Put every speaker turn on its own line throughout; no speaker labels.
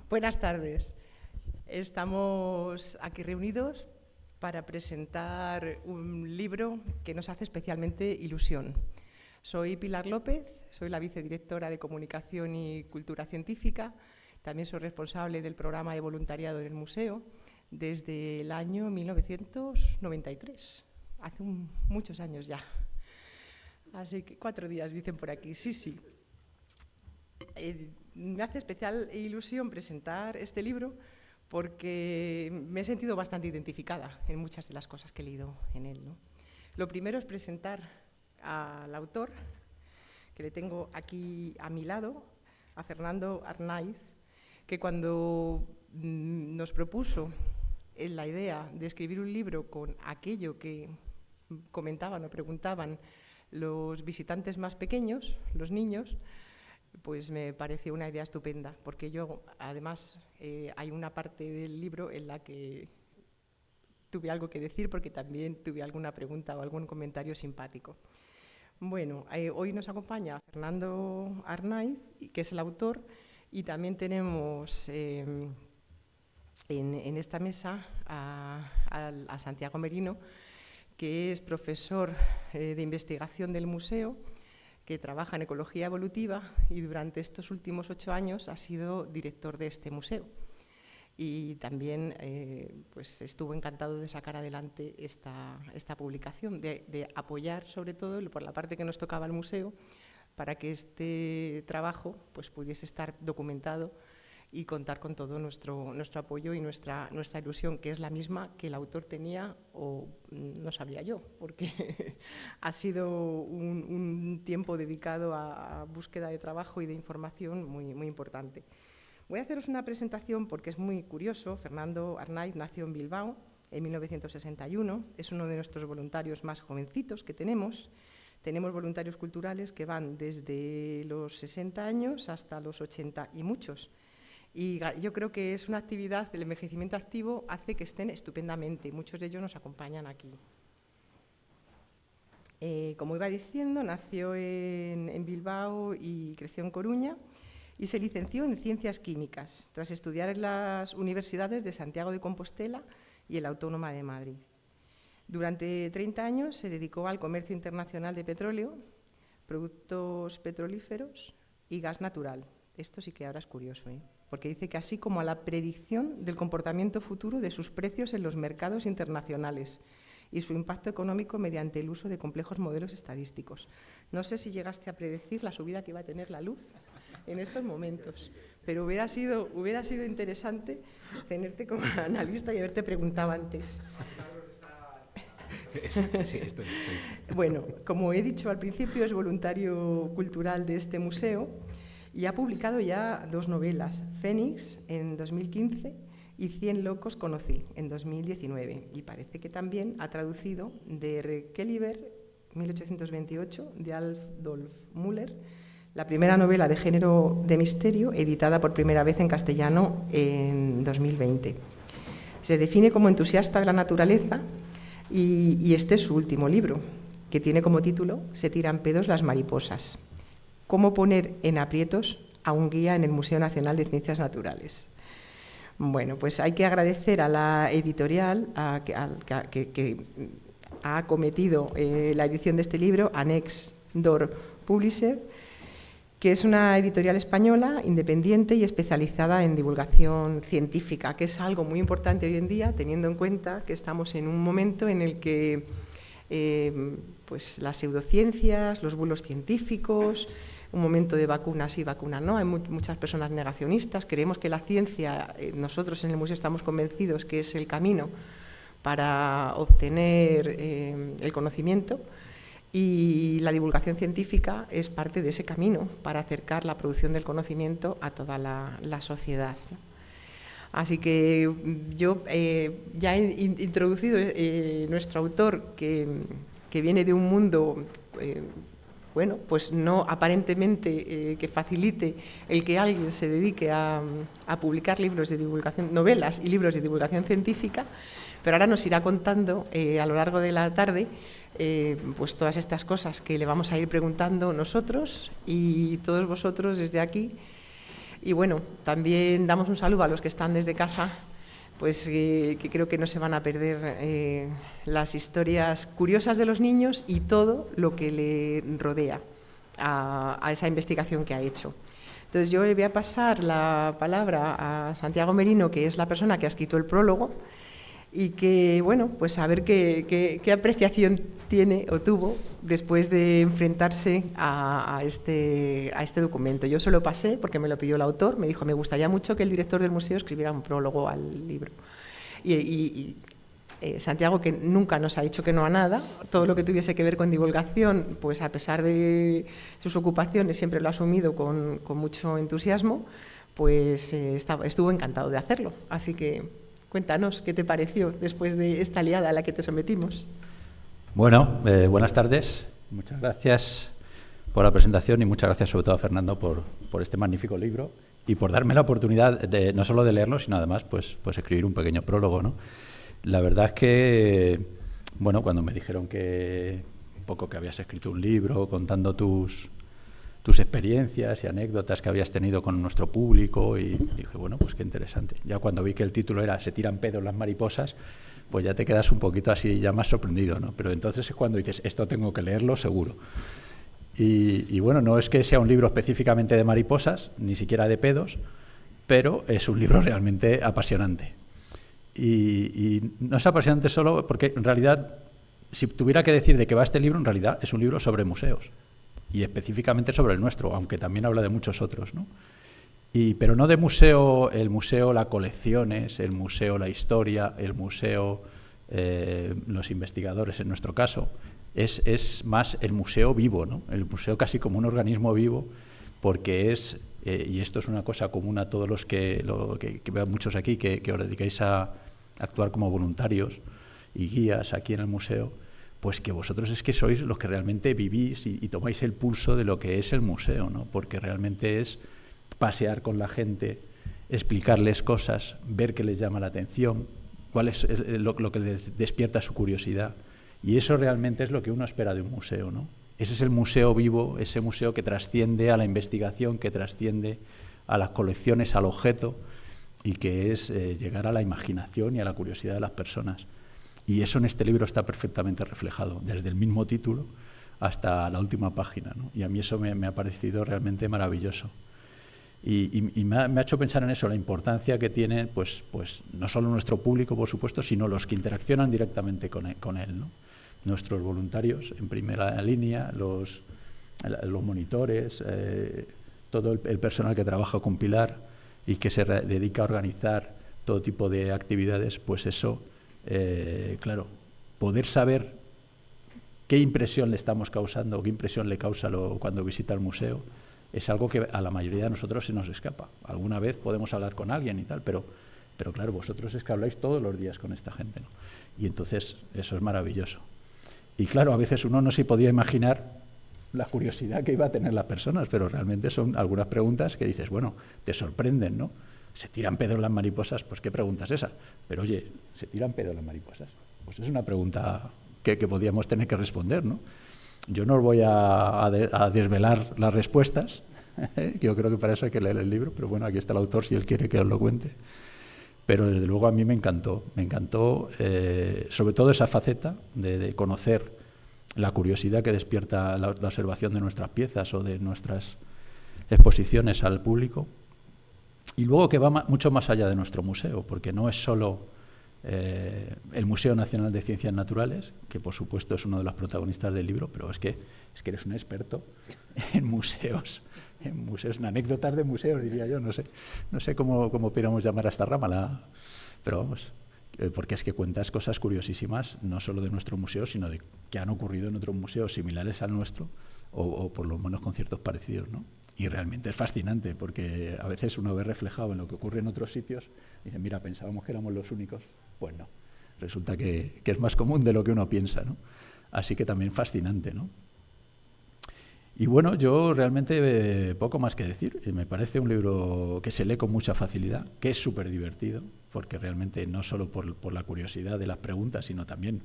Buenas tardes. Estamos aquí reunidos para presentar un libro que nos hace especialmente ilusión. Soy Pilar López, soy la vicedirectora de Comunicación y Cultura Científica. También soy responsable del programa de voluntariado en el museo desde el año 1993, hace muchos años ya. Así que 4 días dicen por aquí, sí. Me hace especial ilusión presentar este libro porque me he sentido bastante identificada en muchas de las cosas que he leído en él, ¿no? Lo primero es presentar al autor, que le tengo aquí a mi lado, a Fernando Arnaiz, que cuando nos propuso la idea de escribir un libro con aquello que comentaban o preguntaban los visitantes más pequeños, los niños, pues me pareció una idea estupenda, porque yo, además, hay una parte del libro en la que tuve algo que decir, porque también tuve alguna pregunta o algún comentario simpático. Bueno, hoy nos acompaña Fernando Arnaiz, que es el autor, y también tenemos en esta mesa a Santiago Merino, que es profesor de investigación del museo, que trabaja en ecología evolutiva y durante estos últimos 8 años ha sido director de este museo. Y también pues estuvo encantado de sacar adelante esta publicación, de apoyar sobre todo por la parte que nos tocaba al museo, para que este trabajo pues, pudiese estar documentado y contar con todo nuestro apoyo y nuestra ilusión, que es la misma que el autor tenía, o no sabía yo, porque ha sido un tiempo dedicado a búsqueda de trabajo y de información muy importante. Voy a haceros una presentación porque es muy curioso. Fernando Arnaiz nació en Bilbao en 1961, es uno de nuestros voluntarios más jovencitos que tenemos. Tenemos voluntarios culturales que van desde los 60 años hasta los 80 y muchos. Y yo creo que es una actividad, el envejecimiento activo hace que estén estupendamente. Muchos de ellos nos acompañan aquí. Como iba diciendo, nació en Bilbao y creció en Coruña y se licenció en Ciencias Químicas, tras estudiar en las universidades de Santiago de Compostela y la Autónoma de Madrid. Durante 30 años se dedicó al comercio internacional de petróleo, productos petrolíferos y gas natural. Esto sí que ahora es curioso, porque dice que así como a la predicción del comportamiento futuro de sus precios en los mercados internacionales y su impacto económico mediante el uso de complejos modelos estadísticos. No sé si llegaste a predecir la subida que iba a tener la luz en estos momentos, pero hubiera sido interesante tenerte como analista y haberte preguntado antes.
Sí, estoy.
Bueno, como he dicho al principio, es voluntario cultural de este museo y ha publicado ya 2 novelas, Fénix en 2015 y 100 locos conocí en 2019. Y parece que también ha traducido de Requeliber, 1828, de Adolf Müller, la primera novela de género de misterio editada por primera vez en castellano en 2020. Se define como entusiasta de la naturaleza y este es su último libro, que tiene como título Se tiran pedos las mariposas. ¿Cómo poner en aprietos a un guía en el Museo Nacional de Ciencias Naturales? Bueno, pues hay que agradecer a la editorial que ha acometido la edición de este libro, Next Door Publisher, que es una editorial española, independiente y especializada en divulgación científica, que es algo muy importante hoy en día, teniendo en cuenta que estamos en un momento en el que pues las pseudociencias, los bulos científicos, un momento de vacunas y vacunas no, hay muchas personas negacionistas, creemos que la ciencia, nosotros en el museo estamos convencidos que es el camino para obtener el conocimiento, y la divulgación científica es parte de ese camino para acercar la producción del conocimiento a toda la sociedad. Así que yo ya he introducido nuestro autor, que viene de un mundo bueno, pues no aparentemente que facilite el que alguien se dedique a publicar libros de divulgación, novelas y libros de divulgación científica, pero ahora nos irá contando a lo largo de la tarde pues todas estas cosas que le vamos a ir preguntando nosotros y todos vosotros desde aquí. Y bueno, también damos un saludo a los que están desde casa, pues que creo que no se van a perder las historias curiosas de los niños y todo lo que le rodea a esa investigación que ha hecho. Entonces yo le voy a pasar la palabra a Santiago Merino, que es la persona que ha escrito el prólogo, y que, bueno, pues a ver qué apreciación tiene o tuvo después de enfrentarse a este documento. Yo se lo pasé porque me lo pidió el autor, me dijo, me gustaría mucho que el director del museo escribiera un prólogo al libro. Y Santiago, que nunca nos ha dicho que no a nada, todo lo que tuviese que ver con divulgación, pues a pesar de sus ocupaciones siempre lo ha asumido con mucho entusiasmo, pues estuvo encantado de hacerlo. Así que cuéntanos, ¿qué te pareció después de esta liada a la que te sometimos?
Bueno, buenas tardes. Muchas gracias por la presentación y muchas gracias sobre todo a Fernando por este magnífico libro y por darme la oportunidad de no solo de leerlo, sino además pues escribir un pequeño prólogo, ¿no? La verdad es que, bueno, cuando me dijeron que habías escrito un libro contando tus experiencias y anécdotas que habías tenido con nuestro público, y dije, bueno, pues qué interesante. Ya cuando vi que el título era Se tiran pedos las mariposas, pues ya te quedas un poquito así ya más sorprendido, ¿no? Pero entonces es cuando dices, esto tengo que leerlo seguro. Y bueno, no es que sea un libro específicamente de mariposas, ni siquiera de pedos, pero es un libro realmente apasionante. Y no es apasionante solo porque en realidad, si tuviera que decir de qué va este libro, en realidad es un libro sobre museos. Y específicamente sobre el nuestro, aunque también habla de muchos otros, ¿no? Pero no de museo, el museo, las colecciones, el museo, la historia, el museo, los investigadores en nuestro caso. Es más el museo vivo, ¿no? El museo casi como un organismo vivo, porque es, y esto es una cosa común a todos los que veo muchos aquí, que os dedicáis a actuar como voluntarios y guías aquí en el museo, pues que vosotros es que sois los que realmente vivís y tomáis el pulso de lo que es el museo, ¿no? Porque realmente es pasear con la gente, explicarles cosas, ver qué les llama la atención, cuál es lo que les despierta su curiosidad. Y eso realmente es lo que uno espera de un museo, ¿no? Ese es el museo vivo, ese museo que trasciende a la investigación, que trasciende a las colecciones, al objeto, y que es llegar a la imaginación y a la curiosidad de las personas. Y eso en este libro está perfectamente reflejado, desde el mismo título hasta la última página, ¿no? Y a mí eso me ha parecido realmente maravilloso. Y me ha hecho pensar en eso, la importancia que tiene, pues no solo nuestro público, por supuesto, sino los que interaccionan directamente con él, ¿no? Nuestros voluntarios en primera línea, los monitores, todo el personal que trabaja con Pilar y que se dedica a organizar todo tipo de actividades, pues eso, claro, poder saber qué impresión le estamos causando, qué impresión le causa cuando visita el museo, es algo que a la mayoría de nosotros se nos escapa. Alguna vez podemos hablar con alguien y tal, pero claro, vosotros es que habláis todos los días con esta gente, ¿no? Y entonces eso es maravilloso. Y claro, a veces uno no se podía imaginar la curiosidad que iba a tener las personas, pero realmente son algunas preguntas que dices, bueno, te sorprenden, ¿no? ¿Se tiran pedos las mariposas? Pues ¿qué pregunta es esa? Pero oye, ¿se tiran pedos las mariposas? Pues es una pregunta que podíamos tener que responder, ¿no? Yo no os voy a desvelar las respuestas, yo creo que para eso hay que leer el libro, pero bueno, aquí está el autor si él quiere que os lo cuente. Pero desde luego a mí me encantó sobre todo esa faceta de conocer la curiosidad que despierta la observación de nuestras piezas o de nuestras exposiciones al público. Y luego que va mucho más allá de nuestro museo, porque no es solo el Museo Nacional de Ciencias Naturales, que por supuesto es uno de los protagonistas del libro, pero es que eres un experto en museos, en anécdotas de museos, diría yo, no sé cómo pudiéramos llamar a esta rama, pero vamos, porque es que cuentas cosas curiosísimas, no solo de nuestro museo, sino de que han ocurrido en otros museos similares al nuestro, o por lo menos con ciertos parecidos, ¿no? Y realmente es fascinante, porque a veces uno ve reflejado en lo que ocurre en otros sitios, y dice, mira, pensábamos que éramos los únicos. Pues no, resulta que es más común de lo que uno piensa, ¿no? Así que también fascinante, ¿no? Y bueno, yo realmente poco más que decir. Me parece un libro que se lee con mucha facilidad, que es súper divertido, porque realmente no solo por la curiosidad de las preguntas, sino también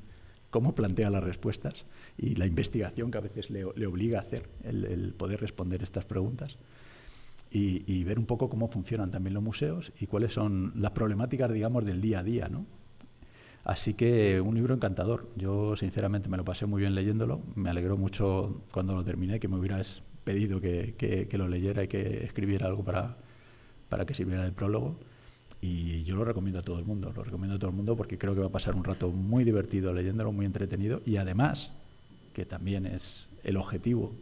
cómo plantea las respuestas y la investigación que a veces le obliga a hacer, el poder responder estas preguntas. y ver un poco cómo funcionan también los museos y cuáles son las problemáticas, digamos, del día a día, ¿no? Así que un libro encantador. Yo, sinceramente, me lo pasé muy bien leyéndolo. Me alegró mucho cuando lo terminé, que me hubieras pedido que lo leyera y que escribiera algo para que sirviera de prólogo. Y yo lo recomiendo a todo el mundo. Lo recomiendo a todo el mundo porque creo que va a pasar un rato muy divertido leyéndolo, muy entretenido. Y además, que también es el objetivo,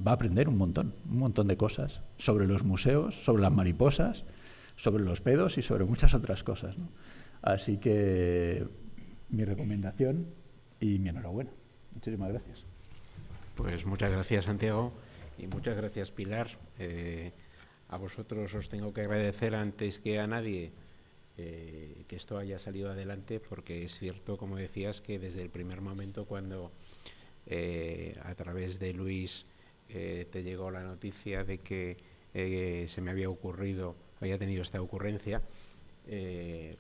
va a aprender un montón de cosas sobre los museos, sobre las mariposas, sobre los pedos y sobre muchas otras cosas, ¿no? Así que mi recomendación y mi enhorabuena. Muchísimas gracias.
Pues muchas gracias, Santiago, y muchas gracias, Pilar. A vosotros os tengo que agradecer antes que a nadie que esto haya salido adelante, porque es cierto, como decías, que desde el primer momento cuando a través de Luis te llegó la noticia de que se me había tenido esta ocurrencia,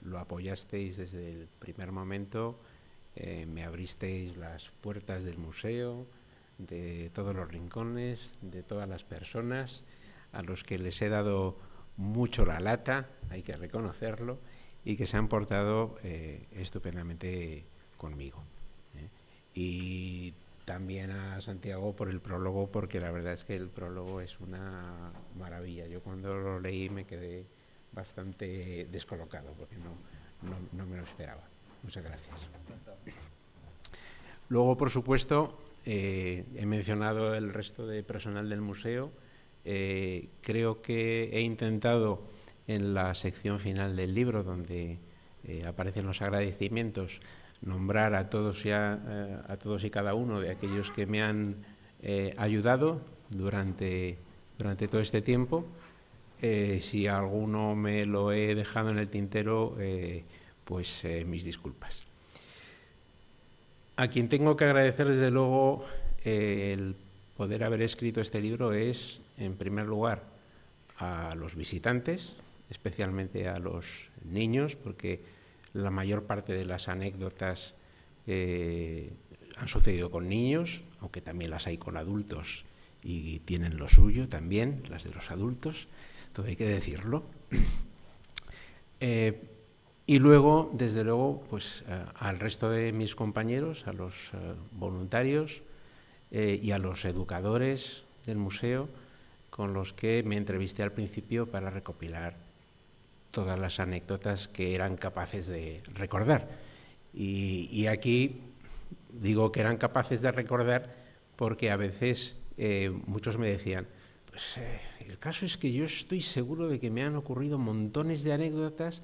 lo apoyasteis desde el primer momento, me abristeis las puertas del museo, de todos los rincones, de todas las personas a los que les he dado mucho la lata, hay que reconocerlo, y que se han portado estupendamente conmigo. Y también a Santiago por el prólogo, porque la verdad es que el prólogo es una maravilla. Yo cuando lo leí me quedé bastante descolocado, porque no me lo esperaba. Muchas gracias. Luego, por supuesto, he mencionado el resto de personal del museo. Creo que he intentado en la sección final del libro, donde aparecen los agradecimientos, nombrar a todos y cada uno de aquellos que me han ayudado durante todo este tiempo. Si alguno me lo he dejado en el tintero, pues mis disculpas. A quien tengo que agradecer, desde luego, el poder haber escrito este libro es, en primer lugar, a los visitantes, especialmente a los niños, porque la mayor parte de las anécdotas han sucedido con niños, aunque también las hay con adultos y tienen lo suyo también, las de los adultos, todo hay que decirlo. Y luego, desde luego, pues al resto de mis compañeros, a los voluntarios y a los educadores del museo, con los que me entrevisté al principio para recopilar todas las anécdotas que eran capaces de recordar. Y aquí digo que eran capaces de recordar porque a veces muchos me decían, pues el caso es que yo estoy seguro de que me han ocurrido montones de anécdotas,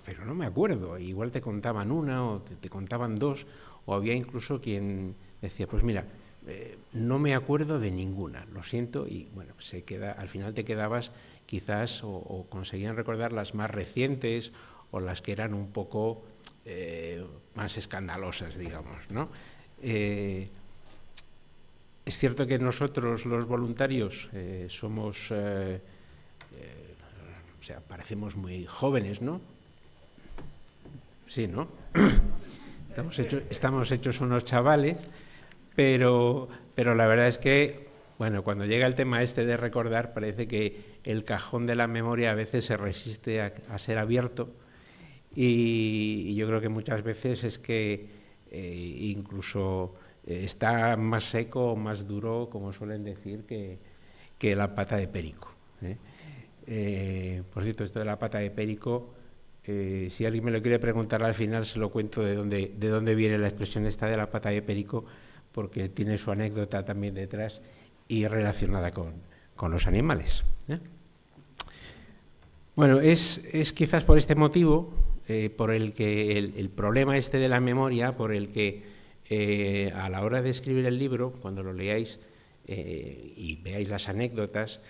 pero no me acuerdo. Igual te contaban una o te contaban dos, o había incluso quien decía, pues mira, no me acuerdo de ninguna, lo siento, y bueno, al final te quedabas quizás o conseguían recordar las más recientes o las que eran un poco más escandalosas, digamos, ¿no? Es cierto que nosotros, los voluntarios, somos, parecemos muy jóvenes, ¿no? Sí, ¿no? Estamos hechos unos chavales, pero la verdad es que, bueno, cuando llega el tema este de recordar, parece que el cajón de la memoria a veces se resiste a ser abierto, y yo creo que muchas veces es que incluso está más seco o más duro, como suelen decir, que la pata de perico. Por cierto, esto de la pata de perico, si alguien me lo quiere preguntar al final, se lo cuento de dónde viene la expresión esta de la pata de perico, porque tiene su anécdota también detrás y relacionada con los animales. Bueno, es quizás por este motivo por el que el problema este de la memoria, por el que a la hora de escribir el libro, cuando lo leáis y veáis las anécdotas,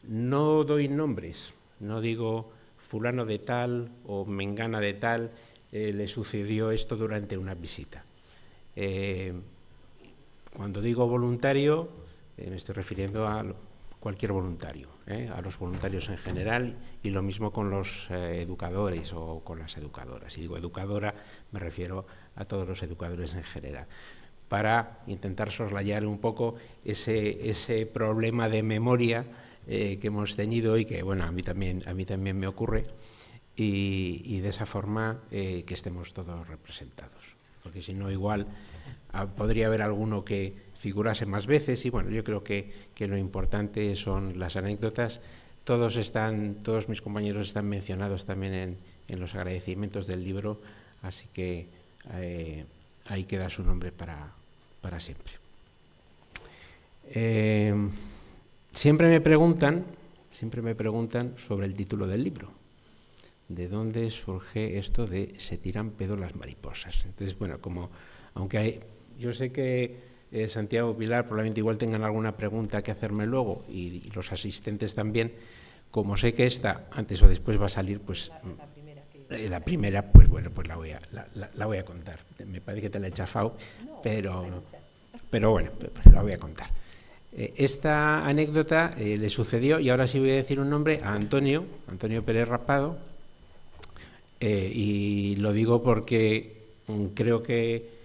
no doy nombres, no digo fulano de tal o mengana de tal, le sucedió esto durante una visita. Cuando digo voluntario, me estoy refiriendo a cualquier voluntario, a los voluntarios en general, y lo mismo con los educadores o con las educadoras. Si digo educadora, me refiero a todos los educadores en general, para intentar soslayar un poco ese problema de memoria que hemos tenido y que, bueno, a mí también me ocurre, y de esa forma que estemos todos representados. Porque si no, igual podría haber alguno que figurase más veces, y bueno, yo creo que lo importante son las anécdotas. Todos mis compañeros están mencionados también en los agradecimientos del libro, así que ahí queda su nombre para siempre. Siempre me preguntan sobre el título del libro. ¿De dónde surge esto de se tiran pedo las mariposas? Entonces, bueno, yo sé que Santiago, Pilar probablemente igual tengan alguna pregunta que hacerme luego, y los asistentes también, como sé que esta antes o después va a salir, pues la primera, pues bueno, pues la voy a contar. Me parece que te la he chafado, pero bueno, la voy a contar. Esta anécdota le sucedió, y ahora sí voy a decir un nombre, a Antonio Pérez Rapado, y lo digo porque creo que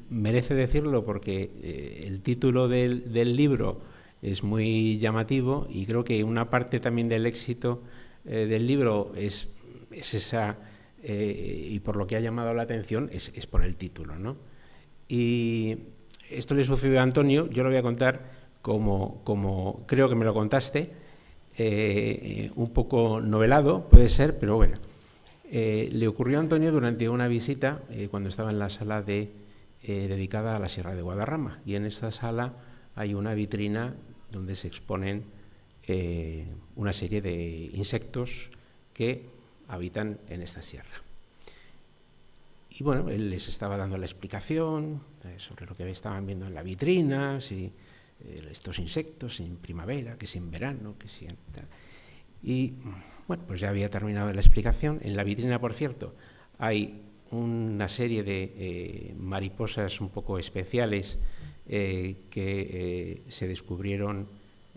merece decirlo, porque el título del libro es muy llamativo, y creo que una parte también del éxito del libro es esa, y por lo que ha llamado la atención es por el título, ¿no? Y esto le sucedió a Antonio, yo lo voy a contar como creo que me lo contaste, un poco novelado, puede ser, pero bueno. Le ocurrió a Antonio durante una visita cuando estaba en la sala dedicada a la Sierra de Guadarrama, y en esta sala hay una vitrina donde se exponen una serie de insectos que habitan en esta sierra. Y bueno, él les estaba dando la explicación sobre lo que estaban viendo en la vitrina, si estos insectos en primavera, que si en verano, que si en tal. Y bueno, pues ya había terminado la explicación. En la vitrina, por cierto, hay una serie de mariposas un poco especiales que se descubrieron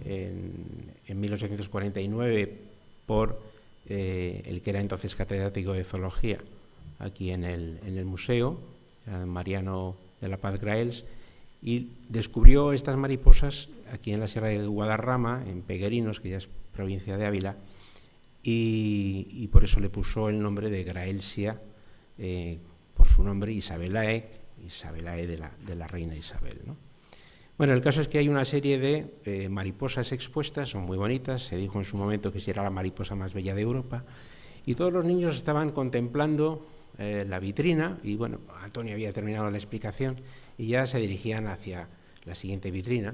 en 1849 por el que era entonces catedrático de zoología aquí en el museo, Mariano de la Paz Graels, y descubrió estas mariposas aquí en la Sierra de Guadarrama, en Peguerinos, que ya es provincia de Ávila, y por eso le puso el nombre de Graelsia, por su nombre, Isabelae de la reina Isabel, ¿no? Bueno, el caso es que hay una serie de mariposas expuestas, son muy bonitas, se dijo en su momento que si era la mariposa más bella de Europa, y todos los niños estaban contemplando la vitrina, y bueno, Antonio había terminado la explicación y ya se dirigían hacia la siguiente vitrina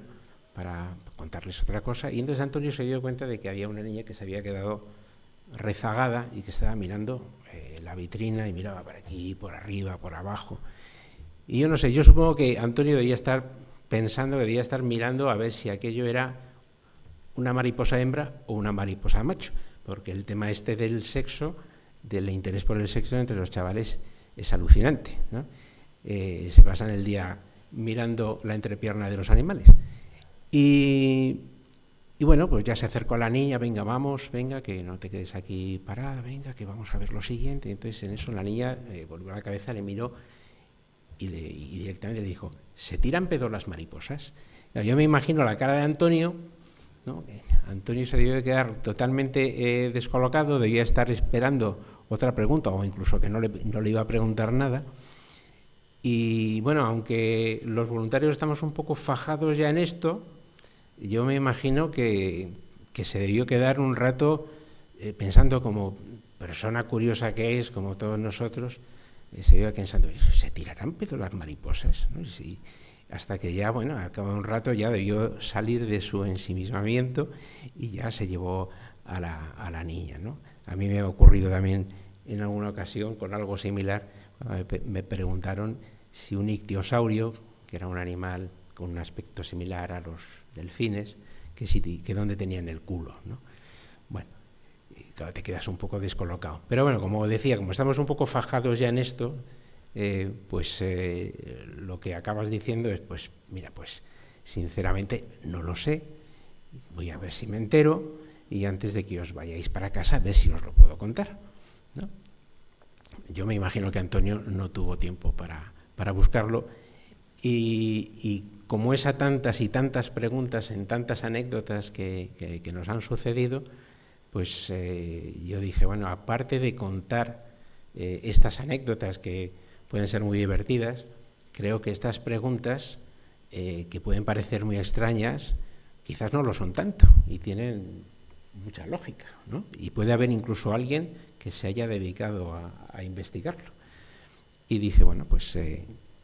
para contarles otra cosa, y entonces Antonio se dio cuenta de que había una niña que se había quedado rezagada y que estaba mirando la vitrina, y miraba por aquí, por arriba, por abajo, y yo no sé, yo supongo que Antonio debía estar pensando, que debía estar mirando a ver si aquello era una mariposa hembra o una mariposa macho, porque el tema este del sexo, del interés por el sexo entre los chavales, es alucinante, ¿no? Se pasan el día mirando la entrepierna de los animales. Y bueno, pues ya se acercó a la niña, venga, vamos, venga, que no te quedes aquí parada, venga, que vamos a ver lo siguiente. Entonces en eso la niña volvió la cabeza, le miró y directamente le dijo, ¿se tiran pedo las mariposas? Yo me imagino la cara de Antonio, ¿no? Antonio se debió de quedar totalmente descolocado, debía estar esperando otra pregunta, o incluso que no le iba a preguntar nada. Y bueno, aunque los voluntarios estamos un poco fajados ya en esto, yo me imagino que se debió quedar un rato pensando, como persona curiosa que es, como todos nosotros, se iba pensando, ¿se tirarán pedo las mariposas? ¿No? Sí, hasta que ya, bueno, al cabo de un rato ya debió salir de su ensimismamiento y ya se llevó a la niña, ¿no? A mí me ha ocurrido también en alguna ocasión con algo similar, cuando me preguntaron si un ictiosaurio, que era un animal con un aspecto similar a los delfines, que dónde tenían el culo, ¿no? Bueno, claro, te quedas un poco descolocado. Pero bueno, como decía, como estamos un poco fajados ya en esto, lo que acabas diciendo es, pues mira, pues sinceramente no lo sé, voy a ver si me entero, y antes de que os vayáis para casa, a ver si os lo puedo contar, ¿no? Yo me imagino que Antonio no tuvo tiempo para buscarlo, Y como es a tantas y tantas preguntas en tantas anécdotas que nos han sucedido, pues yo dije, bueno, aparte de contar estas anécdotas que pueden ser muy divertidas, creo que estas preguntas, que pueden parecer muy extrañas, quizás no lo son tanto y tienen mucha lógica, ¿no? Y puede haber incluso alguien que se haya dedicado a investigarlo. Y dije, bueno, pues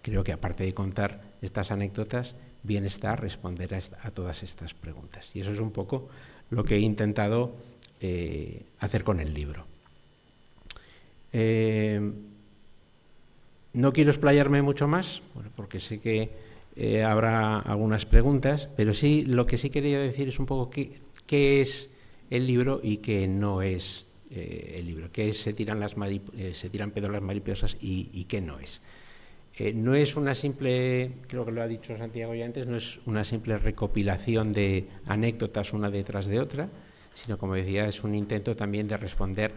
creo que aparte de contar estas anécdotas, bien está responder a todas estas preguntas. Y eso es un poco lo que he intentado hacer con el libro. No quiero explayarme mucho más, porque sé que habrá algunas preguntas, pero sí, lo que sí quería decir es un poco qué es el libro y qué no es el libro, qué es se tiran pedos las mariposas y qué no es. No es una simple, creo que lo ha dicho Santiago ya antes, no es una simple recopilación de anécdotas una detrás de otra, sino, como decía, es un intento también de responder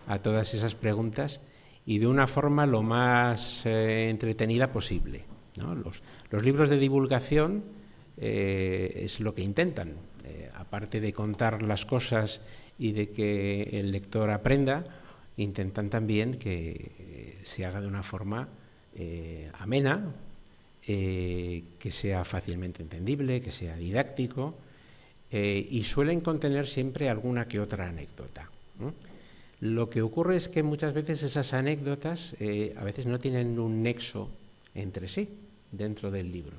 a todas esas preguntas y de una forma lo más entretenida posible, ¿no? Los libros de divulgación es lo que intentan, aparte de contar las cosas y de que el lector aprenda, intentan también que se haga de una forma amena, que sea fácilmente entendible, que sea didáctico, y suelen contener siempre alguna que otra anécdota, ¿no? Lo que ocurre es que muchas veces esas anécdotas a veces no tienen un nexo entre sí dentro del libro.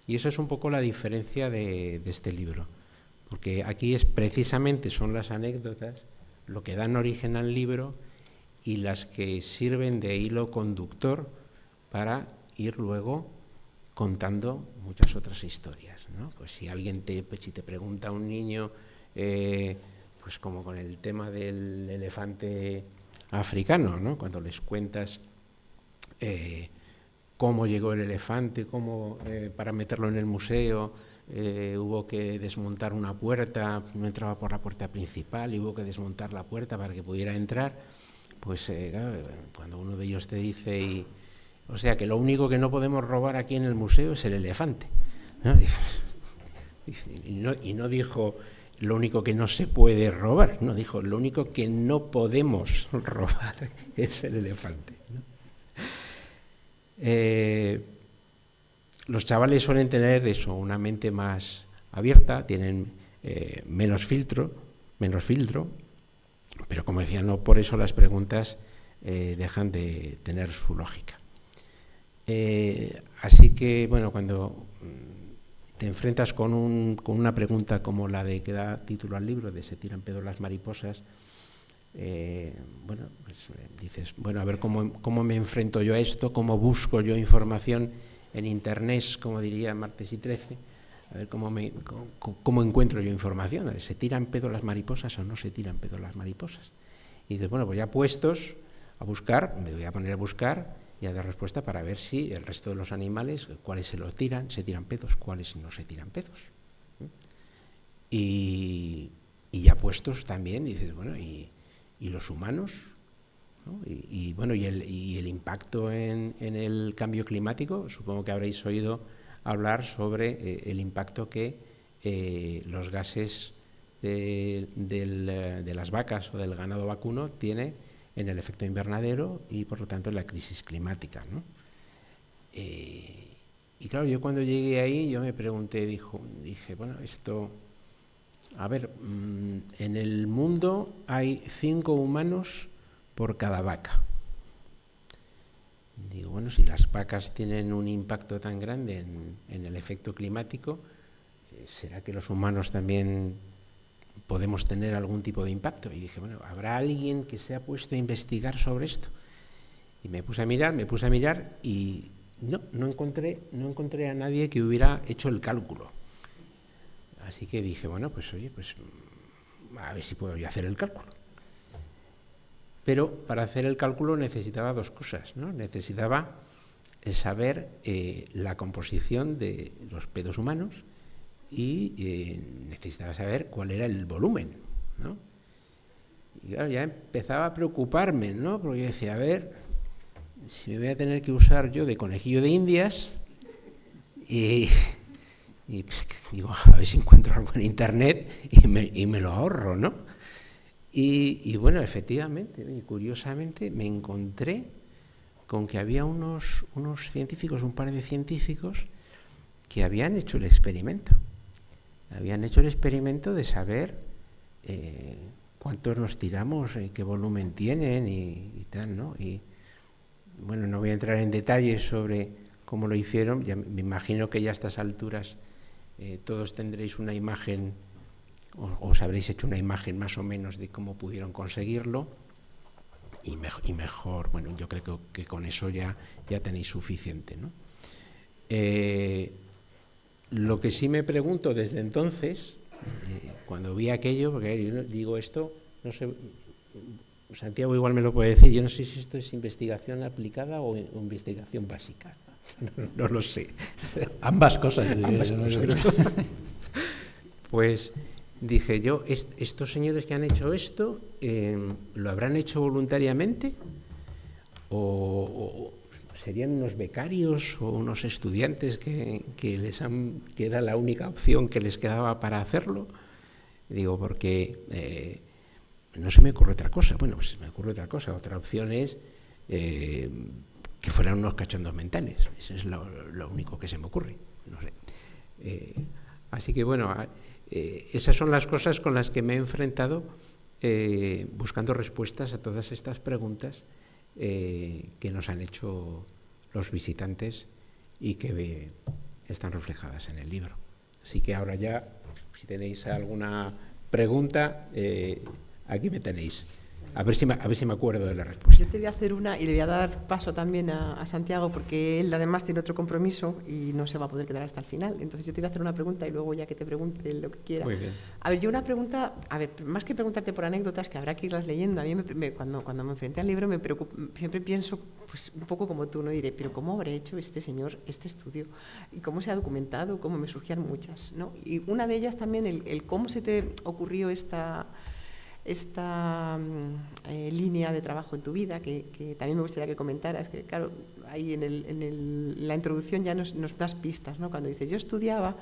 Y eso es un poco la diferencia de este libro, porque aquí precisamente son las anécdotas lo que dan origen al libro y las que sirven de hilo conductor para ir luego contando muchas otras historias, ¿no? Pues si te pregunta un niño, pues como con el tema del elefante africano, ¿no? Cuando les cuentas cómo llegó el elefante, cómo para meterlo en el museo hubo que desmontar una puerta, no entraba por la puerta principal y hubo que desmontar la puerta para que pudiera entrar, pues claro, cuando uno de ellos te dice, o sea que lo único que no podemos robar aquí en el museo es el elefante, ¿no? Y no dijo lo único que no se puede robar, no, dijo lo único que no podemos robar es el elefante, ¿no? Los chavales suelen tener eso, una mente más abierta, tienen menos filtro, pero como decía, no por eso las preguntas dejan de tener su lógica. Así que, bueno, cuando te enfrentas con una pregunta como la de que da título al libro, de se tiran pedos las mariposas, bueno, pues dices, bueno, a ver cómo me enfrento yo a esto, cómo busco yo información en internet, como diría Martes y 13, a ver cómo encuentro yo información, a ver, ¿se tiran pedos las mariposas o no se tiran pedos las mariposas? Y dices, bueno, pues ya puestos a buscar, me voy a poner a buscar y a dar respuesta para ver si el resto de los animales, cuáles se tiran pedos, cuáles no se tiran pedos. Y ya puestos también, dices, bueno, ¿y los humanos? ¿No? Y el impacto en el cambio climático, supongo que habréis oído hablar sobre el impacto que los gases de las vacas o del ganado vacuno tiene en el efecto invernadero y por lo tanto en la crisis climática, ¿no? Y claro, yo cuando llegué ahí yo me pregunté, dije, bueno, esto, a ver, en el mundo hay 5 humanos por cada vaca. Digo, bueno, si las vacas tienen un impacto tan grande en el efecto climático, ¿será que los humanos también podemos tener algún tipo de impacto? Y dije, bueno, ¿habrá alguien que se ha puesto a investigar sobre esto? Y me puse a mirar y no encontré a nadie que hubiera hecho el cálculo. Así que dije, bueno, pues oye, pues a ver si puedo yo hacer el cálculo. Pero para hacer el cálculo necesitaba 2 cosas, ¿no? Necesitaba saber la composición de los pedos humanos y necesitaba saber cuál era el volumen, ¿no? Y claro, ya empezaba a preocuparme, ¿no? Porque yo decía, a ver, si me voy a tener que usar yo de conejillo de indias y digo, a ver si encuentro algo en internet y me lo ahorro, ¿no? Y bueno, efectivamente, y curiosamente, me encontré con que había unos científicos, un par de científicos, que habían hecho el experimento. Habían hecho el experimento de saber cuántos nos tiramos, qué volumen tienen y tal, ¿no? Y bueno, no voy a entrar en detalles sobre cómo lo hicieron. Ya me imagino que ya a estas alturas todos tendréis una imagen, os habréis hecho una imagen más o menos de cómo pudieron conseguirlo. Y mejor, bueno, yo creo que con eso ya tenéis suficiente, ¿no? Lo que sí me pregunto desde entonces, cuando vi aquello, porque yo digo esto, no sé, Santiago igual me lo puede decir, yo no sé si esto es investigación aplicada o investigación básica, no lo sé.
Ambas cosas.
Ambas cosas. Pues dije yo, estos señores que han hecho esto, ¿lo habrán hecho voluntariamente? ¿O serían unos becarios o unos estudiantes que era la única opción que les quedaba para hacerlo? Digo, porque no se me ocurre otra cosa. Bueno, pues se me ocurre otra cosa. Otra opción es que fueran unos cachondos mentales. Eso es lo único que se me ocurre. No sé. Así que bueno, esas son las cosas con las que me he enfrentado buscando respuestas a todas estas preguntas que nos han hecho los visitantes y que están reflejadas en el libro. Así que ahora ya, si tenéis alguna pregunta, aquí me tenéis. A ver si me acuerdo de la respuesta.
Yo te voy a hacer una y le voy a dar paso también a Santiago, porque él además tiene otro compromiso y no se va a poder quedar hasta el final. Entonces yo te voy a hacer una pregunta y luego ya que te pregunte lo que quiera.
Muy bien.
A ver, yo una pregunta, más que preguntarte por anécdotas, que habrá que irlas leyendo, a mí cuando me enfrenté al libro me siempre pienso, pues un poco como tú, ¿no? Diré, pero ¿cómo habrá hecho este señor este estudio? ¿Y cómo se ha documentado? ¿Cómo me surgían muchas, ¿no? Y una de ellas también, el cómo se te ocurrió esta línea de trabajo en tu vida, que también me gustaría que comentaras, que claro, ahí en la introducción ya nos das pistas, ¿no? Cuando dices, yo estudiabas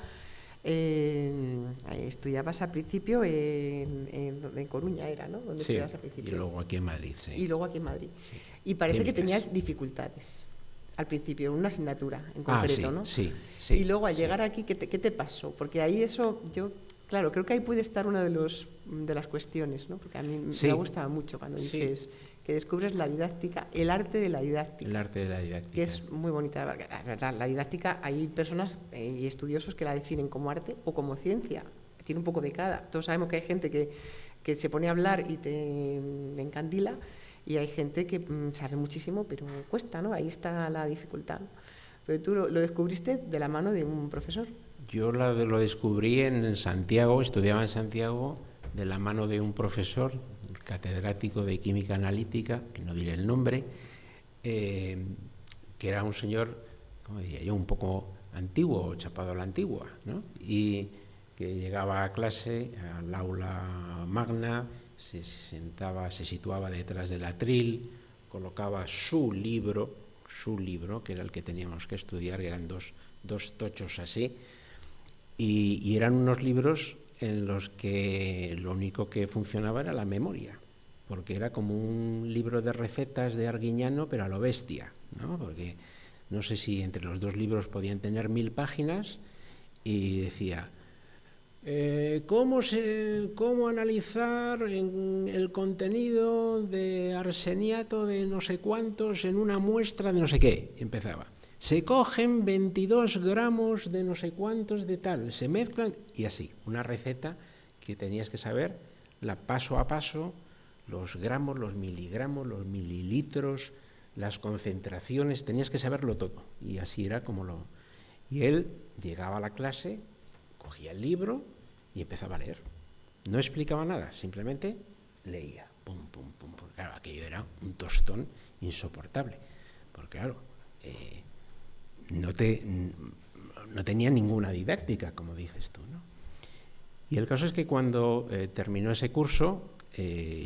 al principio en Coruña, era, ¿no? Donde
sí,
estudiabas al principio.
Y luego aquí en Madrid, sí.
Y luego aquí en Madrid.
Sí.
Y parece
Químicas.
que tenías dificultades al principio, una asignatura en concreto,
sí,
¿no?
Sí.
Y luego al llegar aquí, ¿qué te pasó? Porque ahí eso, claro, creo que ahí puede estar una de las cuestiones, ¿no? Porque a mí me ha gustado mucho cuando dices que descubres la didáctica, el arte de la didáctica.
El arte de la didáctica.
Que es muy bonita, la verdad. La didáctica, hay personas y estudiosos que la definen como arte o como ciencia. Tiene un poco de cada. Todos sabemos que hay gente que se pone a hablar y te encandila, y hay gente que sabe muchísimo, pero cuesta, ¿no? Ahí está la dificultad. Pero tú lo descubriste de la mano de un profesor.
Yo lo descubrí en Santiago, estudiaba en Santiago, de la mano de un profesor, catedrático de química analítica, que no diré el nombre, que era un señor, como diría yo, un poco antiguo, chapado a la antigua, ¿no? Y que llegaba a clase, al aula magna, se situaba detrás del atril, colocaba su libro, que era el que teníamos que estudiar, que eran dos tochos así, y eran unos libros en los que lo único que funcionaba era la memoria, porque era como un libro de recetas de Arguiñano, pero a lo bestia, ¿no? Porque no sé si entre los dos libros podían tener 1000 páginas, y decía, ¿cómo analizar el contenido de arseniato de no sé cuántos en una muestra de no sé qué? Y empezaba. Se cogen 22 gramos de no sé cuántos de tal, se mezclan, y así, una receta que tenías que saber paso a paso, los gramos, los miligramos, los mililitros, las concentraciones, tenías que saberlo todo, y así era como Y él llegaba a la clase, cogía el libro y empezaba a leer. No explicaba nada, simplemente leía, pum, pum, pum, pum. Claro, aquello era un tostón insoportable, porque claro, no tenía ninguna didáctica, como dices tú, ¿no? Y el caso es que cuando terminó ese curso,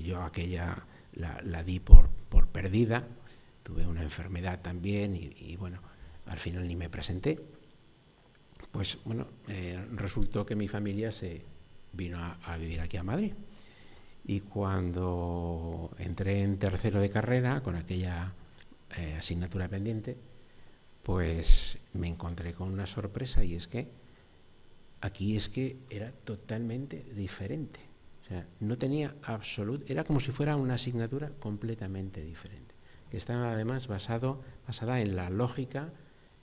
yo aquella la di por perdida, tuve una enfermedad también y bueno, al final ni me presenté. Pues bueno, resultó que mi familia se vino a vivir aquí a Madrid. Y cuando entré en tercero de carrera, con aquella asignatura pendiente, pues me encontré con una sorpresa, y es que aquí es que era totalmente diferente. O sea, no tenía era como si fuera una asignatura completamente diferente, que estaba además basada en la lógica,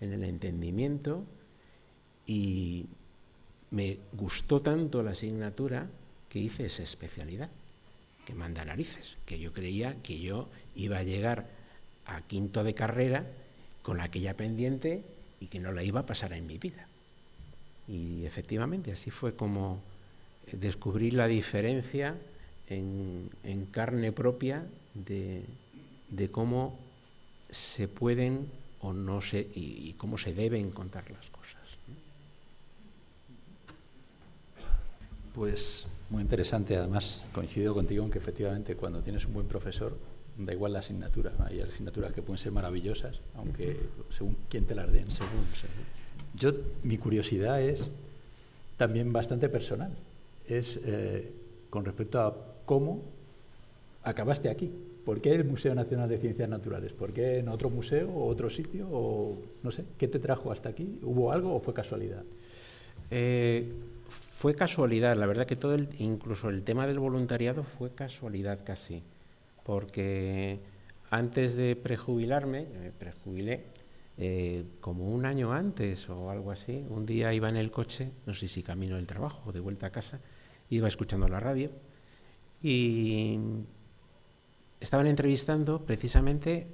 en el entendimiento, y me gustó tanto la asignatura que hice esa especialidad, que manda narices, que yo creía que yo iba a llegar a quinto de carrera con aquella pendiente y que no la iba a pasar en mi vida. Y efectivamente así fue como descubrí la diferencia en carne propia de cómo se pueden o no se, y cómo se deben contar las cosas.
Pues muy interesante. Además, coincido contigo en que efectivamente cuando tienes un buen profesor, da igual la asignatura. Hay asignaturas que pueden ser maravillosas, aunque según quién te las den. Mi curiosidad es también bastante personal. Es con respecto a cómo acabaste aquí. ¿Por qué el Museo Nacional de Ciencias Naturales? ¿Por qué en otro museo o otro sitio? O no sé, ¿qué te trajo hasta aquí? ¿Hubo algo o fue casualidad?
Fue casualidad, la verdad que incluso el tema del voluntariado fue casualidad casi, porque antes de prejubilarme, me prejubilé como un año antes o algo así. Un día iba en el coche, no sé si camino del trabajo o de vuelta a casa, iba escuchando la radio y estaban entrevistando precisamente,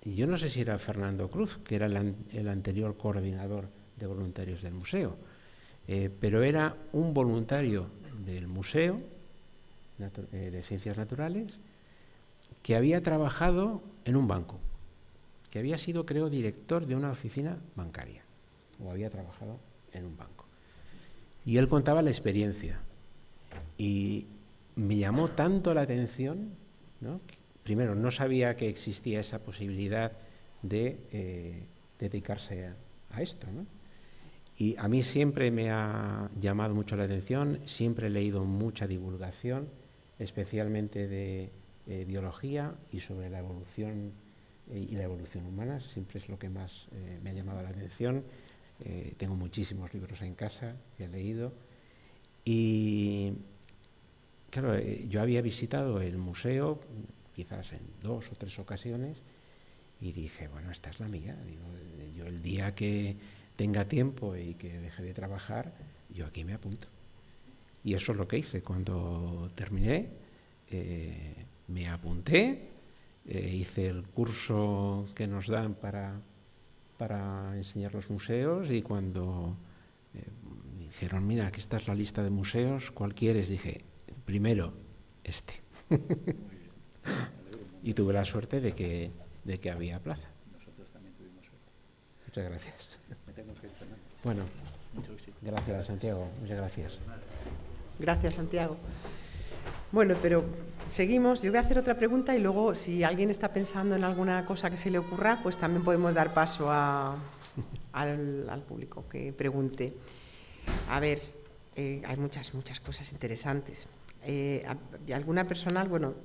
yo no sé si era Fernando Cruz, que era el anterior coordinador de voluntarios del museo, pero era un voluntario del Museo de Ciencias Naturales que había trabajado en un banco, que había sido, creo, director de una oficina bancaria, o había trabajado en un banco. Y él contaba la experiencia, y me llamó tanto la atención, ¿no? Primero, no sabía que existía esa posibilidad de dedicarse a esto, ¿no? Y a mí siempre me ha llamado mucho la atención, siempre he leído mucha divulgación, especialmente de biología y sobre la evolución y la evolución humana, siempre es lo que más me ha llamado la atención. Tengo muchísimos libros en casa que he leído y, claro, yo había visitado el museo quizás en 2 o 3 ocasiones y dije, bueno, esta es la mía. Digo, yo el día que tenga tiempo y que deje de trabajar, yo aquí me apunto. Y eso es lo que hice. Cuando terminé, me apunté, hice el curso que nos dan para enseñar los museos, y cuando me dijeron, mira, aquí está la lista de museos, ¿cuál quieres? Dije, primero, este. Y tuve la suerte de que había plaza.
Nosotros también tuvimos suerte.
Muchas gracias.
Me tengo que ir, Fernando.
Bueno, gracias, Santiago. Muchas gracias.
Gracias, Santiago. Bueno, pero seguimos. Yo voy a hacer otra pregunta y luego, si alguien está pensando en alguna cosa que se le ocurra, pues también podemos dar paso al público que pregunte. A ver, hay muchas cosas interesantes. Alguna personal, bueno,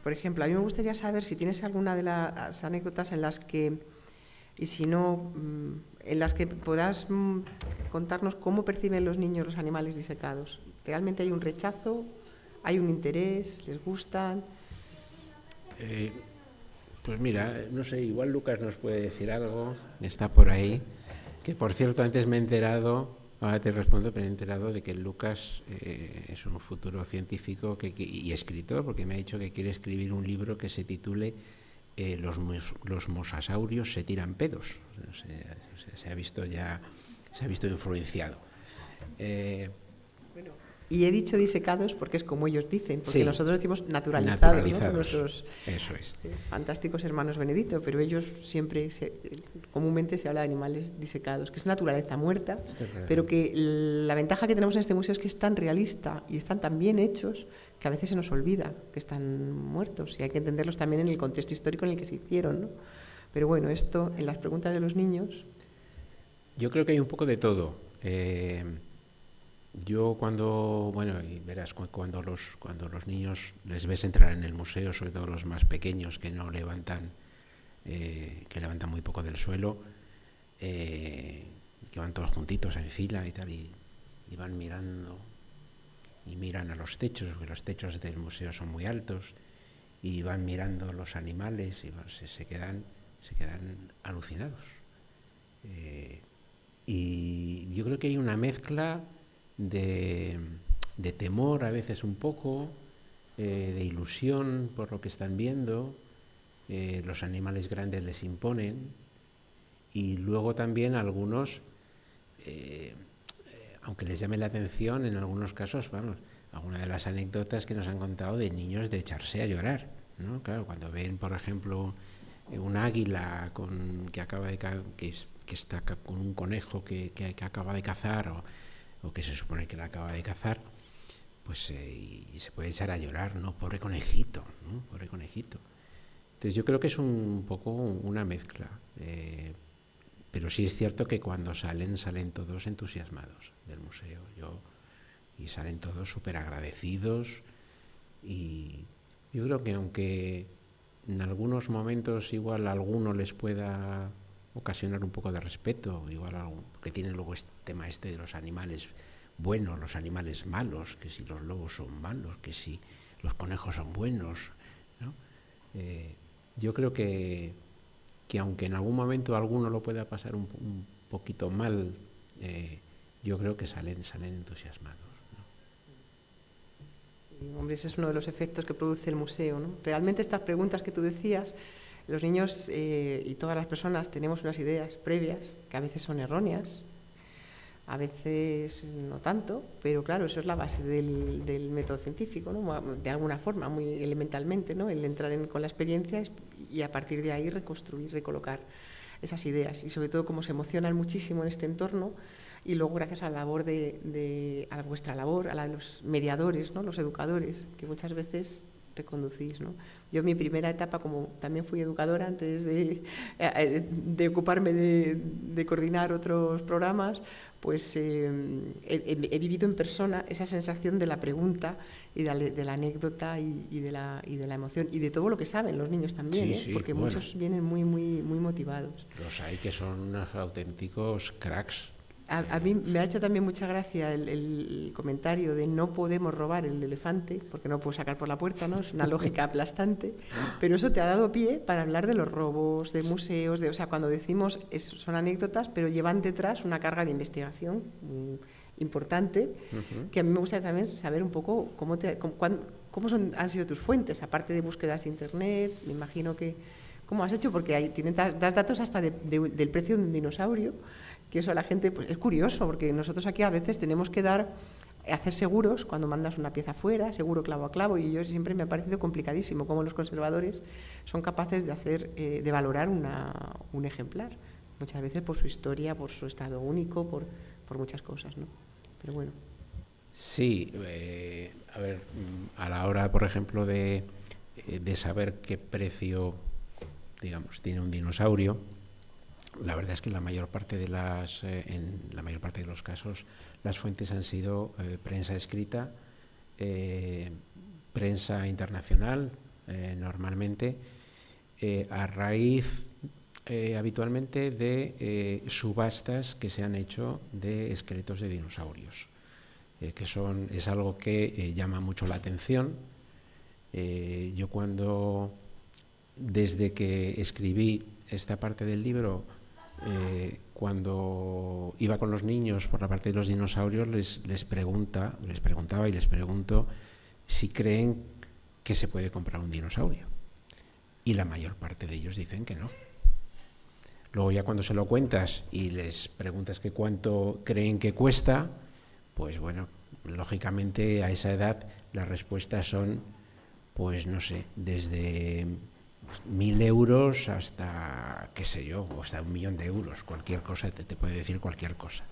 por ejemplo, a mí me gustaría saber si tienes alguna de las anécdotas en las que, y si no, en las que puedas contarnos cómo perciben los niños los animales disecados. ¿Realmente hay un rechazo? ¿Hay un interés? ¿Les gustan?
Pues mira, no sé, igual Lucas nos puede decir algo, está por ahí, que por cierto antes me he enterado, ahora te respondo, pero me he enterado de que Lucas es un futuro científico y escritor, porque me ha dicho que quiere escribir un libro que se titule Los mosasaurios se tiran pedos. Se ha visto influenciado.
Bueno, y he dicho disecados porque es como ellos dicen, porque sí, nosotros decimos naturalizados. ¿No? Nuestros
eso es.
Fantásticos hermanos Benedito, pero ellos siempre, comúnmente se habla de animales disecados, que es naturaleza muerta, pero que la ventaja que tenemos en este museo es que es tan realista y están tan bien hechos que a veces se nos olvida que están muertos, y hay que entenderlos también en el contexto histórico en el que se hicieron, ¿no? Pero bueno, esto en las preguntas de los niños.
Yo creo que hay un poco de todo. Yo cuando, bueno, y verás, cuando los niños les ves entrar en el museo, sobre todo los más pequeños que no levantan, que levantan muy poco del suelo, que van todos juntitos en fila y tal, y van mirando y miran a los techos, porque los techos del museo son muy altos, y van mirando los animales y se quedan alucinados. Y yo creo que hay una mezcla de temor a veces un poco, de ilusión por lo que están viendo, los animales grandes les imponen, y luego también algunos, aunque les llame la atención, en algunos casos, vamos, alguna de las anécdotas que nos han contado de niños de echarse a llorar, ¿no? Claro, cuando ven, por ejemplo, un águila que está con un conejo que acaba de cazar o que se supone que la acaba de cazar, pues y se puede echar a llorar, ¿no? Pobre conejito, ¿no? Pobre conejito. Entonces yo creo que es un poco una mezcla, pero sí es cierto que cuando salen todos entusiasmados del museo, y salen todos súper agradecidos, y yo creo que aunque en algunos momentos igual a alguno les pueda ocasionar un poco de respeto, igual que tiene luego este tema de los animales buenos, los animales malos, que si los lobos son malos, que si los conejos son buenos, ¿no? Yo creo que aunque en algún momento a alguno lo pueda pasar un poquito mal, yo creo que salen entusiasmados, ¿no?
Hombre, ese es uno de los efectos que produce el museo, ¿no? Realmente estas preguntas que tú decías, los niños y todas las personas tenemos unas ideas previas que a veces son erróneas, a veces no tanto, pero claro, eso es la base del método científico, ¿no? De alguna forma, muy elementalmente, ¿no? El entrar con la experiencia y a partir de ahí reconstruir, recolocar esas ideas, y sobre todo como se emocionan muchísimo en este entorno, y luego gracias a la labor a vuestra labor, a la de los mediadores, ¿no? Los educadores, que muchas veces reconducís, ¿no? Yo en mi primera etapa, como también fui educadora antes de ocuparme de coordinar otros programas, pues he vivido en persona esa sensación de la pregunta y de la anécdota y de la emoción y de todo lo que saben los niños también,
sí,
porque bueno, muchos vienen muy, muy, muy motivados.
Los hay que son unos auténticos cracks.
A mí me ha hecho también mucha gracia el comentario de no podemos robar el elefante porque no puedo sacar por la puerta, ¿no? Es una lógica aplastante, pero eso te ha dado pie para hablar de los robos, de museos, o sea, cuando decimos son anécdotas, pero llevan detrás una carga de investigación importante, que a mí me gusta también saber un poco cómo han sido tus fuentes, aparte de búsquedas en internet, me imagino que cómo has hecho, porque das datos hasta del precio de un dinosaurio, que eso a la gente pues, es curioso, porque nosotros aquí a veces tenemos que hacer seguros cuando mandas una pieza fuera, seguro clavo a clavo, y yo siempre me ha parecido complicadísimo cómo los conservadores son capaces de valorar un ejemplar, muchas veces por su historia, por su estado único, por muchas cosas, ¿no? Pero bueno.
Sí, a ver, a la hora, por ejemplo, de saber qué precio, digamos, tiene un dinosaurio, la verdad es que en la mayor parte de los casos las fuentes han sido prensa escrita, prensa internacional, normalmente, a raíz habitualmente de subastas que se han hecho de esqueletos de dinosaurios, que es algo que llama mucho la atención. Yo desde que escribí esta parte del libro, cuando iba con los niños por la parte de los dinosaurios, les preguntaba y les pregunto si creen que se puede comprar un dinosaurio. Y la mayor parte de ellos dicen que no. Luego ya cuando se lo cuentas y les preguntas que cuánto creen que cuesta, pues bueno, lógicamente a esa edad las respuestas son, pues no sé, desde 1.000 euros hasta, qué sé yo, hasta 1.000.000 de euros, cualquier cosa, te puede decir cualquier cosa.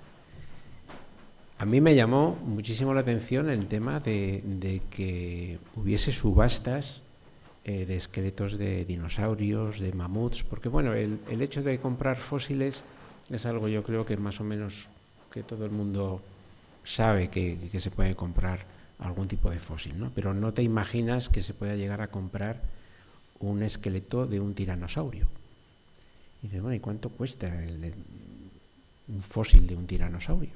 A mí me llamó muchísimo la atención el tema de que hubiese subastas de esqueletos de dinosaurios, de mamuts, porque bueno, el hecho de comprar fósiles es algo, yo creo que más o menos que todo el mundo sabe que se puede comprar algún tipo de fósil, ¿no? Pero no te imaginas que se pueda llegar a comprar un esqueleto de un tiranosaurio. Y dices, bueno, ¿y cuánto cuesta un fósil de un tiranosaurio?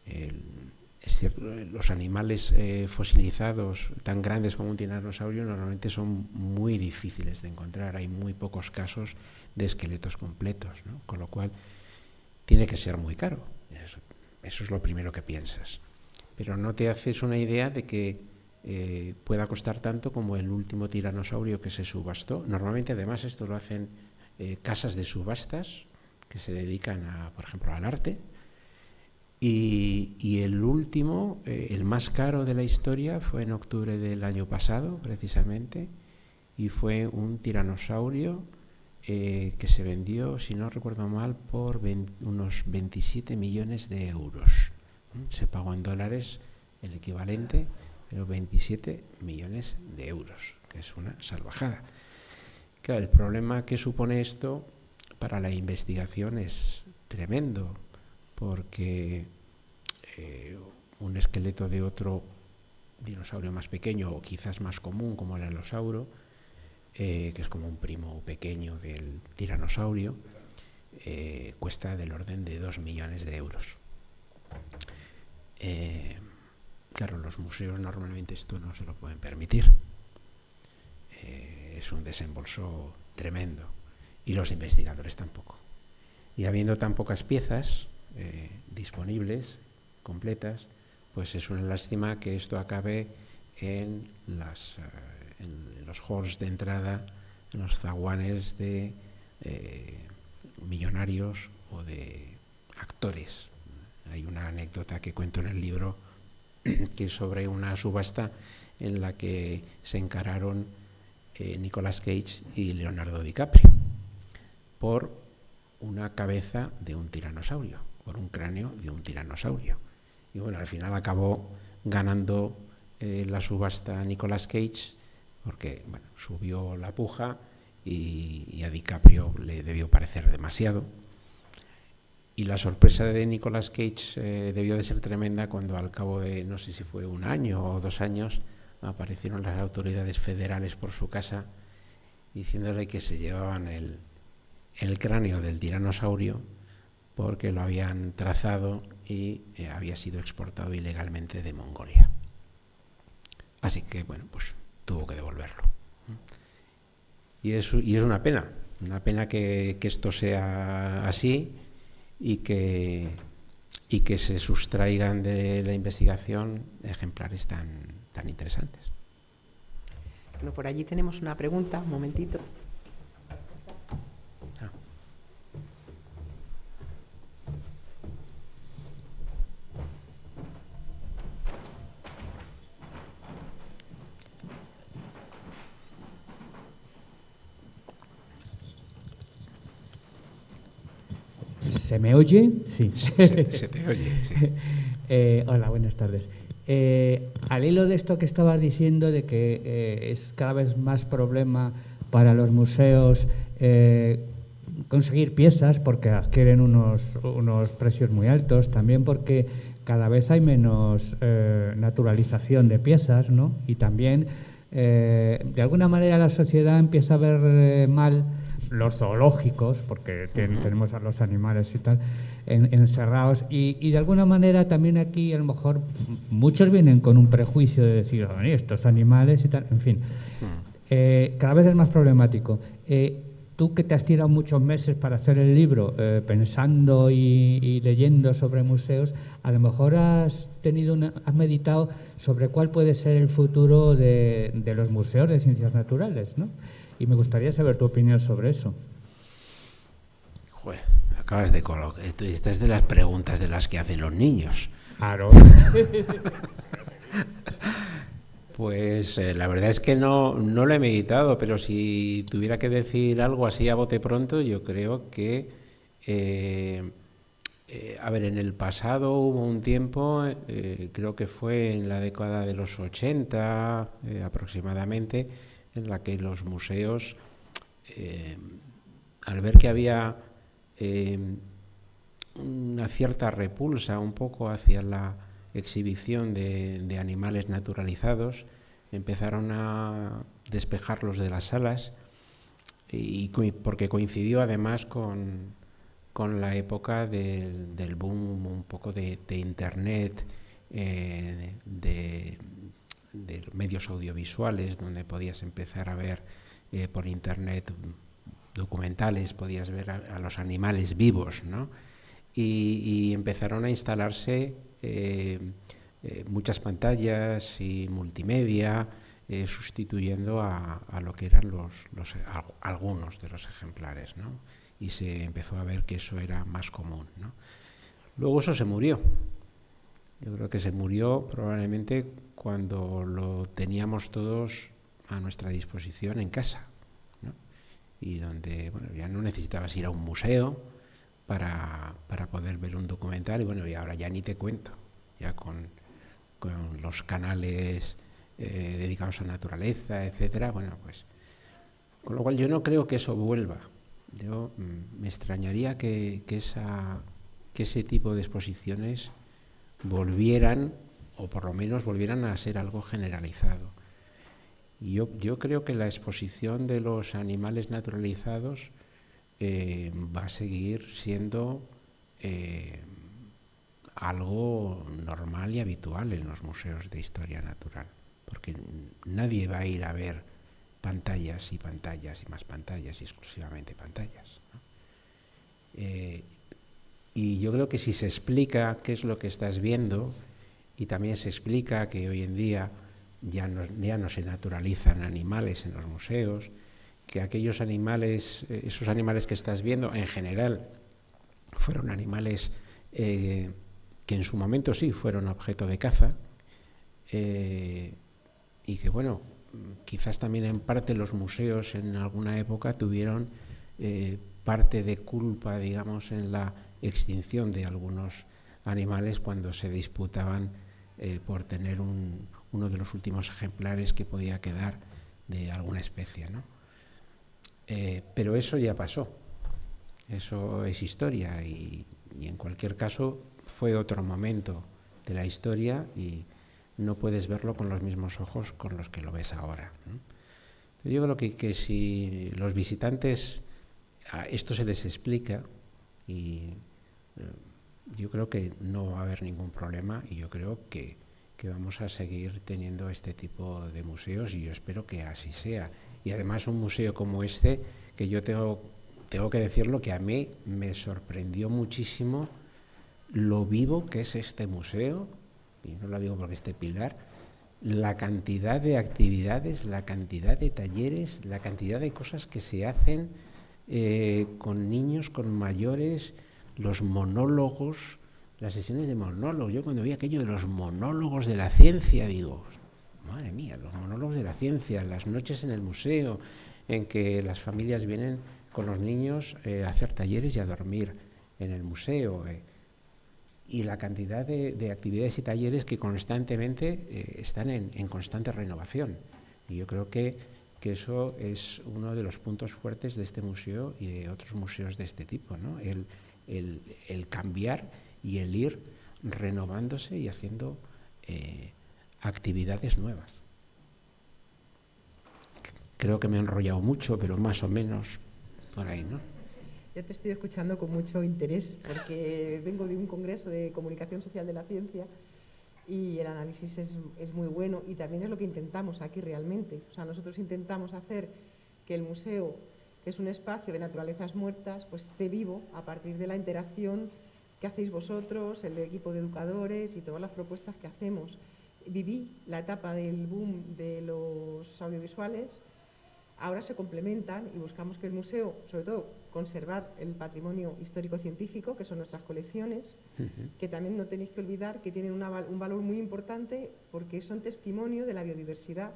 Es cierto, los animales fosilizados tan grandes como un tiranosaurio normalmente son muy difíciles de encontrar. Hay muy pocos casos de esqueletos completos, ¿no? Con lo cual tiene que ser muy caro. Eso es lo primero que piensas. Pero no te haces una idea de que pueda costar tanto como el último tiranosaurio que se subastó. Normalmente, además, esto lo hacen casas de subastas que se dedican, por ejemplo, al arte. Y el último, el más caro de la historia, fue en octubre del año pasado, precisamente, y fue un tiranosaurio que se vendió, si no recuerdo mal, por unos 27 millones de euros. Se pagó en dólares el equivalente, pero 27 millones de euros, que es una salvajada. Claro, el problema que supone esto para la investigación es tremendo, porque un esqueleto de otro dinosaurio más pequeño o quizás más común como el alosauro, que es como un primo pequeño del tiranosaurio, cuesta del orden de 2 millones de euros. Claro, los museos normalmente esto no se lo pueden permitir. Es un desembolso tremendo, y los investigadores tampoco. Y habiendo tan pocas piezas disponibles, completas, pues es una lástima que esto acabe en los halls de entrada, en los zaguanes de millonarios o de actores. Hay una anécdota que cuento en el libro que es sobre una subasta en la que se encararon Nicolas Cage y Leonardo DiCaprio por una cabeza de un tiranosaurio, por un cráneo de un tiranosaurio. Y bueno, al final acabó ganando la subasta Nicolas Cage, porque bueno, subió la puja y a DiCaprio le debió parecer demasiado. Y la sorpresa de Nicolas Cage debió de ser tremenda cuando al cabo de, no sé si fue 1 año o 2 años, aparecieron las autoridades federales por su casa diciéndole que se llevaban el cráneo del tiranosaurio porque lo habían trazado y había sido exportado ilegalmente de Mongolia. Así que, bueno, pues tuvo que devolverlo. Y es una pena que esto sea así y que se sustraigan de la investigación ejemplares tan interesantes.
Bueno, por allí tenemos una pregunta, un momentito.
¿Se me oye? Sí.
Se te oye, sí.
Hola, buenas tardes. Al hilo de esto que estabas diciendo, de que es cada vez más problema para los museos conseguir piezas porque adquieren unos precios muy altos, también porque cada vez hay menos naturalización de piezas, ¿no? Y también, de alguna manera, la sociedad empieza a ver mal los zoológicos, porque tenemos a los animales y tal encerrados, y de alguna manera también aquí a lo mejor muchos vienen con un prejuicio de decir, estos animales y tal, en fin, cada vez es más problemático. Tú que te has tirado muchos meses para hacer el libro, pensando y leyendo sobre museos, a lo mejor has meditado sobre cuál puede ser el futuro de los museos de ciencias naturales, ¿no? Y me gustaría saber tu opinión sobre eso.
Joder, acabas de colocar. Esta es de las preguntas de las que hacen los niños.
Claro.
Pues la verdad es que no lo he meditado, pero si tuviera que decir algo así a bote pronto, yo creo que, en el pasado hubo un tiempo, creo que fue en la década de los 80 aproximadamente, en la que los museos, al ver que había una cierta repulsa un poco hacia la exhibición de animales naturalizados. Empezaron a despejarlos de las salas porque coincidió además con la época del boom un poco de Internet, de medios audiovisuales, donde podías empezar a ver por Internet documentales, podías ver a los animales vivos, ¿no? Y empezaron a instalarse muchas pantallas y multimedia, sustituyendo a lo que eran algunos de los ejemplares, ¿no? Y se empezó a ver que eso era más común, ¿no? Luego eso se murió. Yo creo que se murió probablemente cuando lo teníamos todos a nuestra disposición en casa, ¿no? Y donde, bueno, ya no necesitabas ir a un museo para poder ver un documental, y bueno, y ahora ya ni te cuento, ya con los canales dedicados a naturaleza, etcétera. Bueno, pues con lo cual yo no creo que eso vuelva. Yo me extrañaría que ese tipo de exposiciones volvieran, o por lo menos volvieran a ser algo generalizado. Y yo creo que la exposición de los animales naturalizados va a seguir siendo algo normal y habitual en los museos de historia natural, porque nadie va a ir a ver pantallas y pantallas y más pantallas y exclusivamente pantallas, ¿no? Y yo creo que si se explica qué es lo que estás viendo, y también se explica que hoy en día ya no se naturalizan animales en los museos, que aquellos animales, esos animales que estás viendo en general fueron animales que en su momento sí fueron objeto de caza, y que bueno, quizás también en parte los museos en alguna época tuvieron parte de culpa, digamos, en la extinción de algunos animales cuando se disputaban por tener uno de los últimos ejemplares que podía quedar de alguna especie, ¿no? Pero eso ya pasó, eso es historia, y en cualquier caso fue otro momento de la historia y no puedes verlo con los mismos ojos con los que lo ves ahora, ¿no? Yo creo que si los visitantes a esto se les explica, y yo creo que no va a haber ningún problema, y yo creo que vamos a seguir teniendo este tipo de museos, y yo espero que así sea. Y además un museo como este, que yo tengo que decirlo, que a mí me sorprendió muchísimo lo vivo que es este museo, y no lo digo porque esté Pilar, la cantidad de actividades, la cantidad de talleres, la cantidad de cosas que se hacen con niños, con mayores, los monólogos, las sesiones de monólogos. Yo cuando vi aquello de los monólogos de la ciencia, digo, madre mía, los monólogos de la ciencia, las noches en el museo, en que las familias vienen con los niños a hacer talleres y a dormir en el museo, y la cantidad de actividades y talleres que constantemente están en constante renovación. Y yo creo que eso es uno de los puntos fuertes de este museo y de otros museos de este tipo, ¿no? El cambiar y el ir renovándose y haciendo actividades nuevas. Creo que me he enrollado mucho, pero más o menos por ahí, ¿no?
Yo te estoy escuchando con mucho interés porque vengo de un congreso de comunicación social de la ciencia y el análisis es muy bueno, y también es lo que intentamos aquí realmente. O sea, nosotros intentamos hacer que el museo, que es un espacio de naturalezas muertas, pues esté vivo a partir de la interacción que hacéis vosotros, el equipo de educadores y todas las propuestas que hacemos. Viví la etapa del boom de los audiovisuales. Ahora se complementan y buscamos que el museo, sobre todo, conservar el patrimonio histórico-científico, que son nuestras colecciones, que también no tenéis que olvidar que tienen un valor muy importante porque son testimonio de la biodiversidad,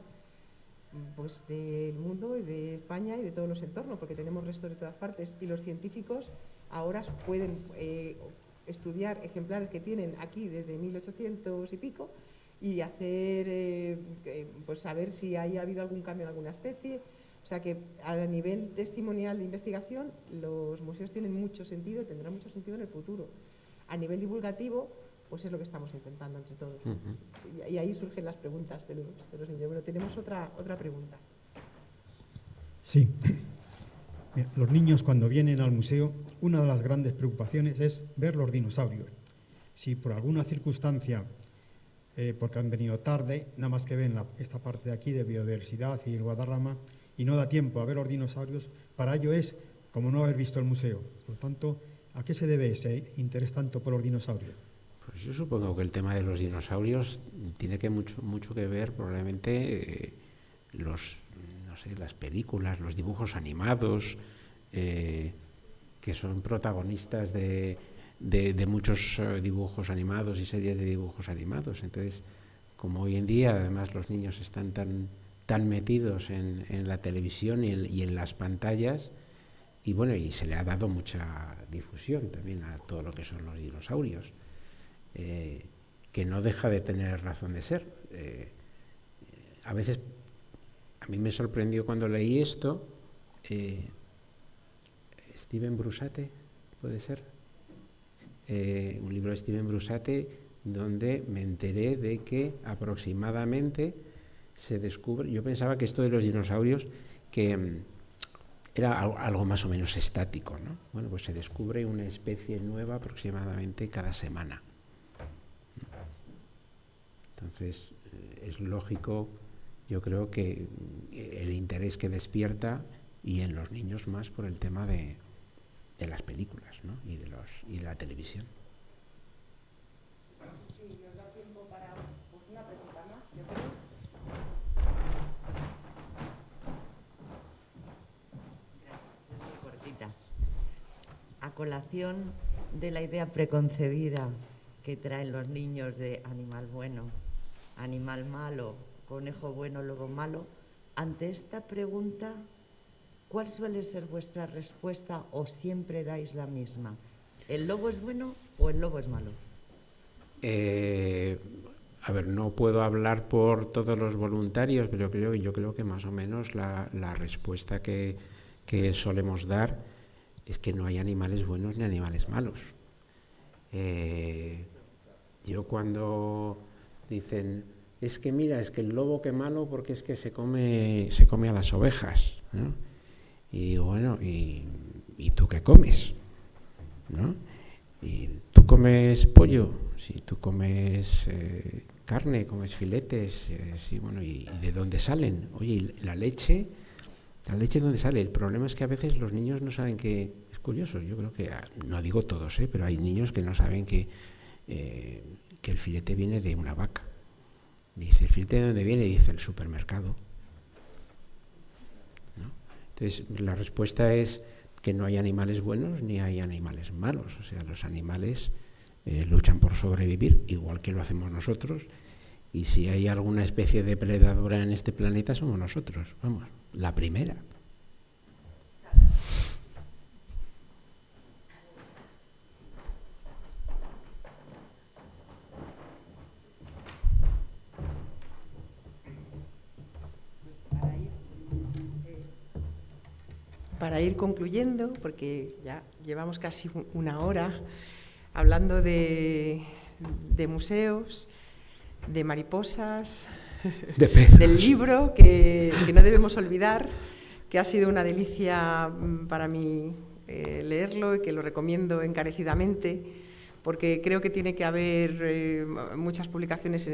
pues, del mundo y de España y de todos los entornos, porque tenemos restos de todas partes, y los científicos ahora pueden estudiar ejemplares que tienen aquí desde 1800 y pico y hacer, pues saber si ha habido algún cambio en alguna especie. O sea que a nivel testimonial de investigación los museos tienen mucho sentido y tendrán mucho sentido en el futuro. a nivel divulgativo, pues es lo que estamos intentando entre todos. Y ahí surgen las preguntas de los niños. Bueno, tenemos otra pregunta.
Sí. Mira, los niños cuando vienen al museo, una de las grandes preocupaciones es ver los dinosaurios. Si por alguna circunstancia, porque han venido tarde, nada más que ven esta parte de aquí de biodiversidad y el Guadarrama, y no da tiempo a ver los dinosaurios, para ello es como no haber visto el museo. Por lo tanto, ¿a qué se debe ese interés tanto por los dinosaurios?
Pues yo supongo que el tema de los dinosaurios tiene mucho que ver probablemente las películas, los dibujos animados, que son protagonistas de muchos dibujos animados y series de dibujos animados. Entonces, como hoy en día además los niños están tan metidos en la televisión y en las pantallas, y bueno, y se le ha dado mucha difusión también a todo lo que son los dinosaurios, que no deja de tener razón de ser. A veces, a mí me sorprendió cuando leí esto, Steven Brusate, ¿puede ser? Un libro de Steven Brusate, donde me enteré de que aproximadamente se descubre, yo pensaba que esto de los dinosaurios, que era algo más o menos estático, ¿no? Bueno, pues se descubre una especie nueva aproximadamente cada semana. Entonces, es lógico, yo creo que el interés que despierta, y en los niños más por el tema de las películas, ¿no? y de la televisión.
Sí, nos da tiempo para una pregunta más, yo creo.
Gracias, es muy cortita. A colación de la idea preconcebida que traen los niños de animal bueno, animal malo, conejo bueno, lobo malo, ante esta pregunta, ¿cuál suele ser vuestra respuesta o siempre dais la misma? ¿El lobo es bueno o el lobo es malo?
A ver, no puedo hablar por todos los voluntarios, pero yo creo que más o menos la respuesta que solemos dar es que no hay animales buenos ni animales malos. Yo cuando dicen, es que mira, es que el lobo qué malo porque es que se come a las ovejas, ¿no? Y digo, bueno, ¿y tú qué comes? ¿No? ¿Y tú comes pollo? Si tú comes carne, comes filetes, sí, bueno, ¿y de dónde salen? Oye, ¿y la leche dónde sale? El problema es que a veces los niños no saben que, es curioso, yo creo que, no digo todos, pero hay niños que no saben que el filete viene de una vaca. Dice, ¿el filete de dónde viene? Dice, el supermercado. ¿No? Entonces, la respuesta es que no hay animales buenos ni hay animales malos. O sea, los animales luchan por sobrevivir, igual que lo hacemos nosotros, y si hay alguna especie depredadora en este planeta somos nosotros, vamos, la primera.
Para ir concluyendo, porque ya llevamos casi una hora hablando de museos, de mariposas, del libro que no debemos olvidar, que ha sido una delicia para mí leerlo y que lo recomiendo encarecidamente, porque creo que tiene que haber muchas publicaciones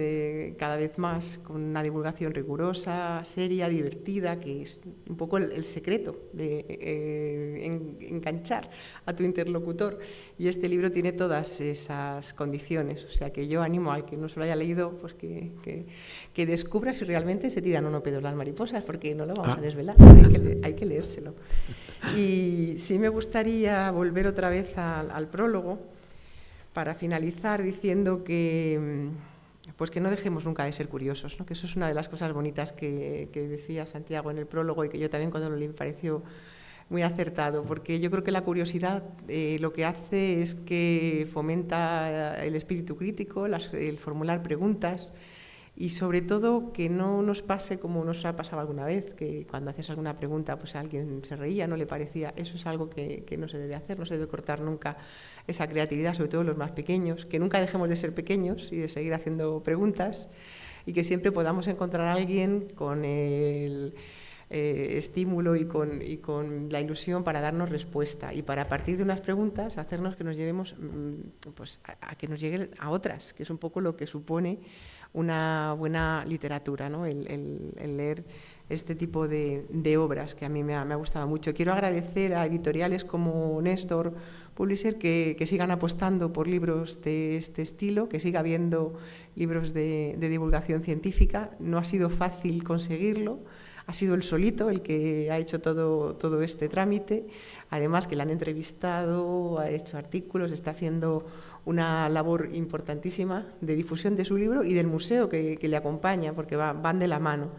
cada vez más con una divulgación rigurosa, seria, divertida, que es un poco el secreto de enganchar a tu interlocutor. Y este libro tiene todas esas condiciones, o sea que yo animo al que no se lo haya leído pues que descubra si realmente se tiran o no pedos las mariposas, porque no lo vamos a desvelar, hay que leérselo. Y sí me gustaría volver otra vez al prólogo, para finalizar diciendo que no dejemos nunca de ser curiosos, ¿no? Que eso es una de las cosas bonitas que decía Santiago en el prólogo y que yo también cuando lo leí me pareció muy acertado, porque yo creo que la curiosidad lo que hace es que fomenta el espíritu crítico, el formular preguntas, y sobre todo que no nos pase como nos ha pasado alguna vez, que cuando haces alguna pregunta pues alguien se reía, no le parecía. Eso es algo que no se debe hacer, no se debe cortar nunca esa creatividad, sobre todo los más pequeños, que nunca dejemos de ser pequeños y de seguir haciendo preguntas, y que siempre podamos encontrar a alguien con el estímulo y con la ilusión para darnos respuesta, y para, a partir de unas preguntas, hacernos que nos llevemos pues, a que nos lleguen a otras, que es un poco lo que supone una buena literatura, ¿no? el leer este tipo de obras, que a mí me ha gustado mucho. Quiero agradecer a editoriales como Néstor Publisher que sigan apostando por libros de este estilo, que siga habiendo libros de divulgación científica. No ha sido fácil conseguirlo, ha sido él solito el que ha hecho todo este trámite, además que le han entrevistado, ha hecho artículos, está haciendo una labor importantísima de difusión de su libro y del museo que le acompaña, porque van de la mano.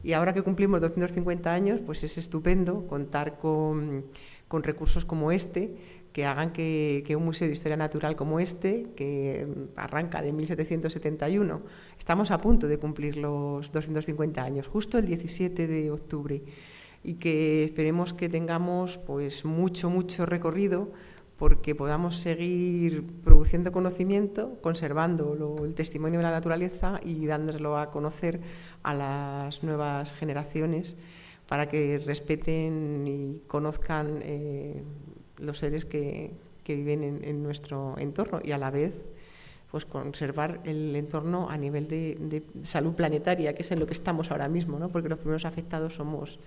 Y ahora que cumplimos 250 años, pues es estupendo contar con recursos como este, que hagan que un museo de historia natural como este, que arranca de 1771, estamos a punto de cumplir los 250 años, justo el 17 de octubre, y que esperemos que tengamos pues mucho recorrido, porque podamos seguir produciendo conocimiento, conservando el testimonio de la naturaleza y dándolo a conocer a las nuevas generaciones, para que respeten y conozcan los seres que viven en nuestro entorno, y a la vez pues conservar el entorno a nivel de salud planetaria, que es en lo que estamos ahora mismo, ¿no? Porque los primeros afectados somos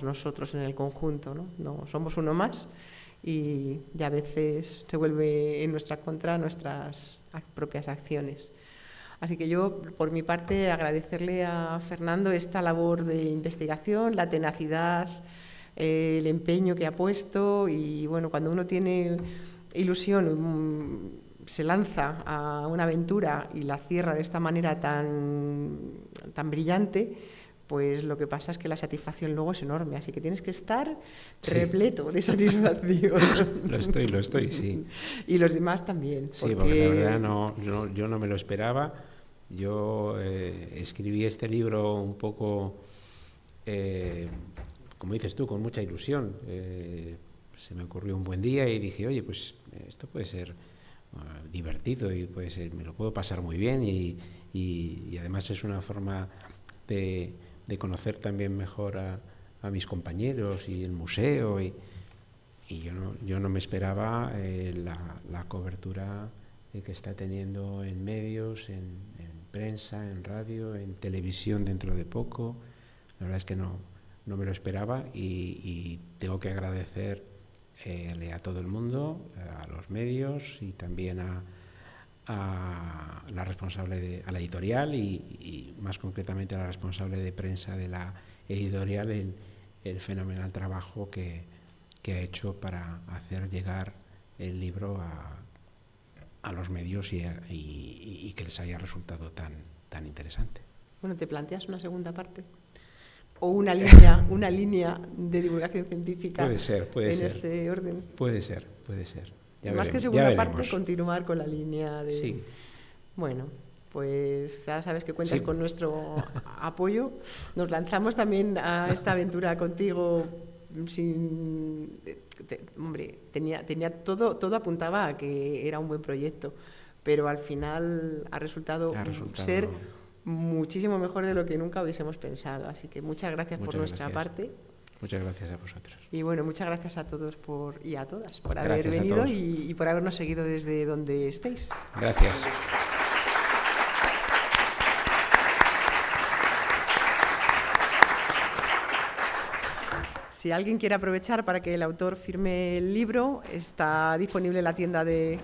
nosotros en el conjunto, ¿no? No somos uno más, y a veces se vuelve en nuestra contra nuestras propias acciones. Así que yo, por mi parte, agradecerle a Fernando esta labor de investigación, la tenacidad, el empeño que ha puesto, y bueno, cuando uno tiene ilusión, se lanza a una aventura y la cierra de esta manera tan brillante, pues lo que pasa es que la satisfacción luego es enorme, así que tienes que estar repleto de satisfacción.
Lo estoy, sí.
Y los demás también.
Sí, porque la verdad yo no me lo esperaba. Yo escribí este libro un poco, como dices tú, con mucha ilusión. Se me ocurrió un buen día y dije, oye, pues esto puede ser divertido y puede ser, me lo puedo pasar muy bien, y además es una forma de conocer también mejor a mis compañeros y el museo, y yo no me esperaba la cobertura que está teniendo en medios, en prensa, en radio, en televisión dentro de poco. La verdad es que no me lo esperaba, y tengo que agradecerle a todo el mundo, a los medios, y también a la responsable, a la editorial, y más concretamente a la responsable de prensa de la editorial, el fenomenal trabajo que ha hecho para hacer llegar el libro a los medios y que les haya resultado tan interesante.
Bueno, ¿te planteas una segunda parte? ¿O una línea de divulgación científica
puede ser.
Este orden?
Puede ser.
Más que segunda parte, continuar con la línea de...
Sí.
Bueno, pues ya sabes que cuentas con nuestro apoyo. Nos lanzamos también a esta aventura contigo hombre, tenía todo apuntaba a que era un buen proyecto, pero al final ha resultado ser muchísimo mejor de lo que nunca hubiésemos pensado. Así que muchas gracias por nuestra parte.
Muchas gracias a vosotros.
Y bueno, muchas gracias a todos y a todas por haber venido y por habernos seguido desde donde estéis.
Gracias.
Si alguien quiere aprovechar para que el autor firme el libro, está disponible en la tienda del